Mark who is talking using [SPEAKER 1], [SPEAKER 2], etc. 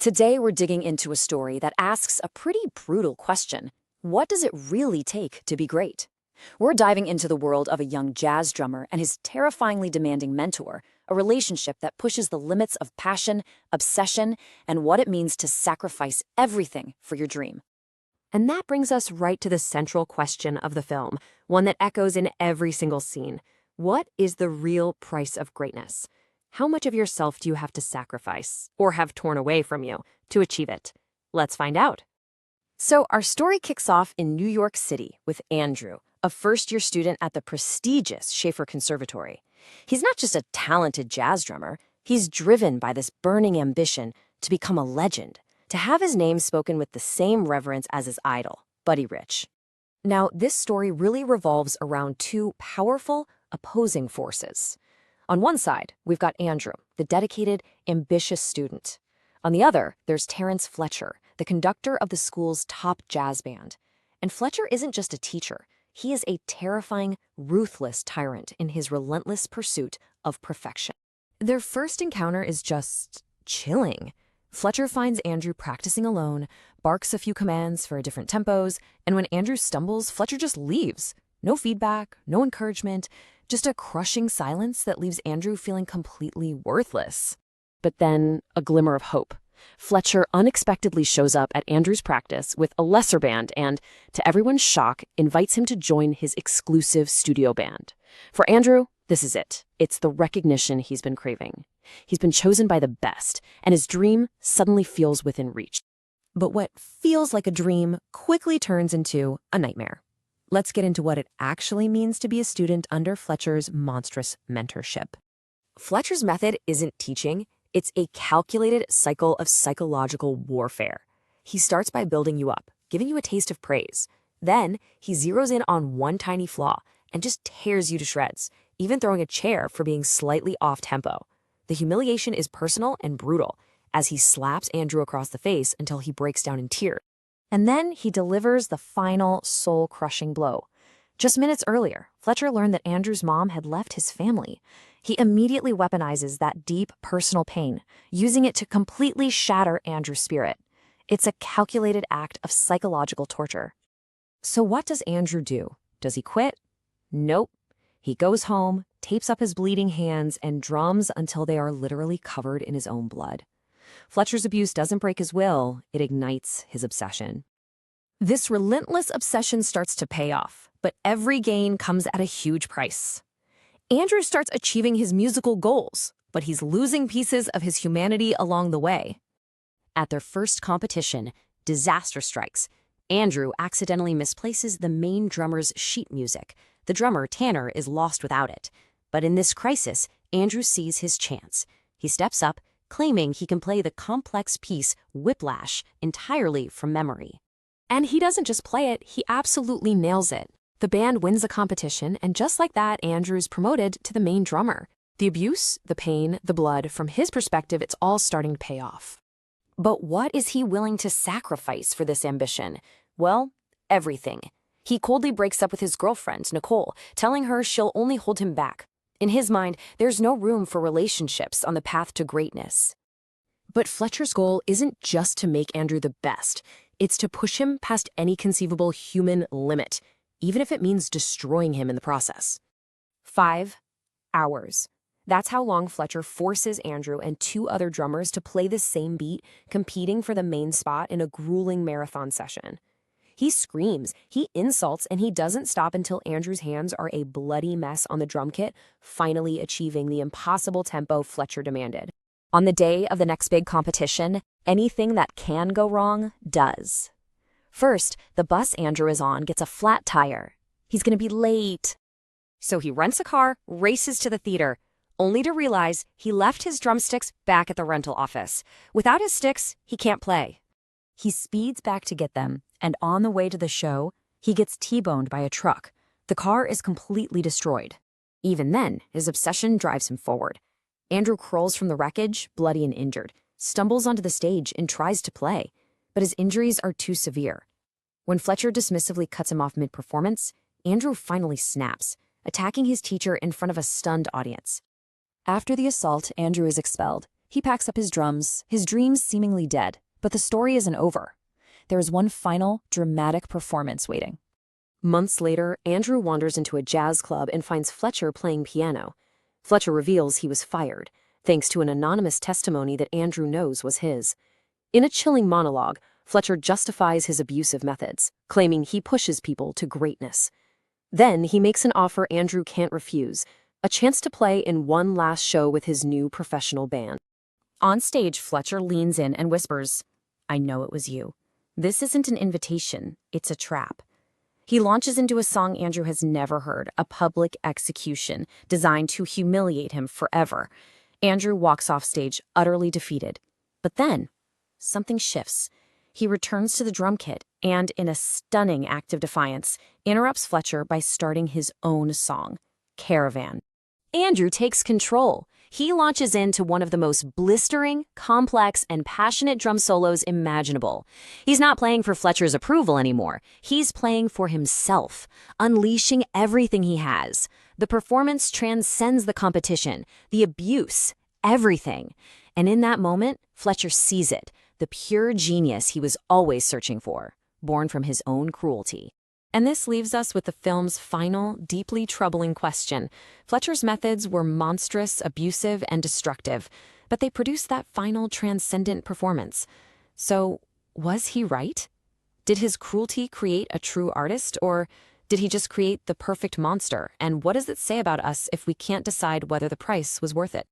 [SPEAKER 1] Today, we're digging into a story that asks a pretty brutal question. What does it really take to be great? We're diving into the world of a young jazz drummer and his terrifyingly demanding mentor, a relationship that pushes the limits of passion, obsession, and what it means to sacrifice everything for your dream.
[SPEAKER 2] And that brings us right to the central question of the film, one that echoes in every single scene. What is the real price of greatness? How much of yourself do you have to sacrifice, or have torn away from you, to achieve it? Let's find out.
[SPEAKER 1] So, our story kicks off in New York City with Andrew, a first-year student at the prestigious Schaefer Conservatory. He's not just a talented jazz drummer, he's driven by this burning ambition to become a legend, to have his name spoken with the same reverence as his idol, Buddy Rich. Now, this story really revolves around two powerful, opposing forces. On one side, we've got Andrew, the dedicated, ambitious student. On the other, there's Terrence Fletcher, the conductor of the school's top jazz band. And Fletcher isn't just a teacher. He is a terrifying, ruthless tyrant in his relentless pursuit of perfection. Their first encounter is just chilling. Fletcher finds Andrew practicing alone, barks a few commands for different tempos, and when Andrew stumbles, Fletcher just leaves. No feedback, no encouragement, just a crushing silence that leaves Andrew feeling completely worthless. But then, a glimmer of hope. Fletcher unexpectedly shows up at Andrew's practice with a lesser band and, to everyone's shock, invites him to join his exclusive studio band. For Andrew, this is it. It's the recognition he's been craving. He's been chosen by the best, and his dream suddenly feels within reach. But what feels like a dream quickly turns into a nightmare. Let's get into what it actually means to be a student under Fletcher's monstrous mentorship. Fletcher's method isn't teaching, it's a calculated cycle of psychological warfare. He starts by building you up, giving you a taste of praise. Then, he zeroes in on one tiny flaw and just tears you to shreds, even throwing a chair for being slightly off-tempo. The humiliation is personal and brutal, as he slaps Andrew across the face until he breaks down in tears. And then he delivers the final soul-crushing blow. Just minutes earlier, Fletcher learned that Andrew's mom had left his family. He immediately weaponizes that deep personal pain, using it to completely shatter Andrew's spirit. It's a calculated act of psychological torture. So what does Andrew do? Does he quit? Nope. He goes home, tapes up his bleeding hands, and drums until they are literally covered in his own blood. Fletcher's abuse doesn't break his will, it ignites his obsession. This relentless obsession starts to pay off, but every gain comes at a huge price. Andrew starts achieving his musical goals, but he's losing pieces of his humanity along the way. At their first competition, disaster strikes. Andrew accidentally misplaces the main drummer's sheet music. The drummer, Tanner, is lost without it. But in this crisis, Andrew sees his chance. He steps up, claiming he can play the complex piece Whiplash entirely from memory. And he doesn't just play it, he absolutely nails it. The band wins the competition, and just like that, Andrew's promoted to the main drummer. The abuse, the pain, the blood, from his perspective, it's all starting to pay off. But what is he willing to sacrifice for this ambition? Well, everything. He coldly breaks up with his girlfriend, Nicole, telling her she'll only hold him back. In his mind, there's no room for relationships on the path to greatness. But Fletcher's goal isn't just to make Andrew the best. It's to push him past any conceivable human limit, even if it means destroying him in the process. 5 hours. That's how long Fletcher forces Andrew and 2 other drummers to play the same beat, competing for the main spot in a grueling marathon session. He screams, he insults, and he doesn't stop until Andrew's hands are a bloody mess on the drum kit, finally achieving the impossible tempo Fletcher demanded. On the day of the next big competition, anything that can go wrong does. First, the bus Andrew is on gets a flat tire. He's going to be late. So he rents a car, races to the theater, only to realize he left his drumsticks back at the rental office. Without his sticks, he can't play. He speeds back to get them, and on the way to the show, he gets T-boned by a truck. The car is completely destroyed. Even then, his obsession drives him forward. Andrew crawls from the wreckage, bloody and injured, stumbles onto the stage and tries to play, but his injuries are too severe. When Fletcher dismissively cuts him off mid-performance, Andrew finally snaps, attacking his teacher in front of a stunned audience. After the assault, Andrew is expelled.
[SPEAKER 3] He packs up his drums, his dreams seemingly dead, but the story isn't over. There is one final, dramatic performance waiting.
[SPEAKER 2] Months later, Andrew wanders into a jazz club and finds Fletcher playing piano. Fletcher reveals he was fired, thanks to an anonymous testimony that Andrew knows was his. In a chilling monologue, Fletcher justifies his abusive methods, claiming he pushes people to greatness. Then he makes an offer Andrew can't refuse, a chance to play in one last show with his new professional band.
[SPEAKER 1] On stage, Fletcher leans in and whispers, "I know it was you. This isn't an invitation, it's a trap." He launches into a song Andrew has never heard, a public execution designed to humiliate him forever. Andrew walks off stage utterly defeated. But then, something shifts. He returns to the drum kit and, in a stunning act of defiance, interrupts Fletcher by starting his own song, Caravan.
[SPEAKER 2] Andrew takes control. He launches into one of the most blistering, complex, and passionate drum solos imaginable. He's not playing for Fletcher's approval anymore. He's playing for himself, unleashing everything he has. The performance transcends the competition, the abuse, everything. And in that moment, Fletcher sees it, the pure genius he was always searching for, born from his own cruelty.
[SPEAKER 1] And this leaves us with the film's final, deeply troubling question. Fletcher's methods were monstrous, abusive, and destructive, but they produced that final, transcendent performance. So, was he right? Did his cruelty create a true artist, or did he just create the perfect monster? And what does it say about us if we can't decide whether the price was worth it?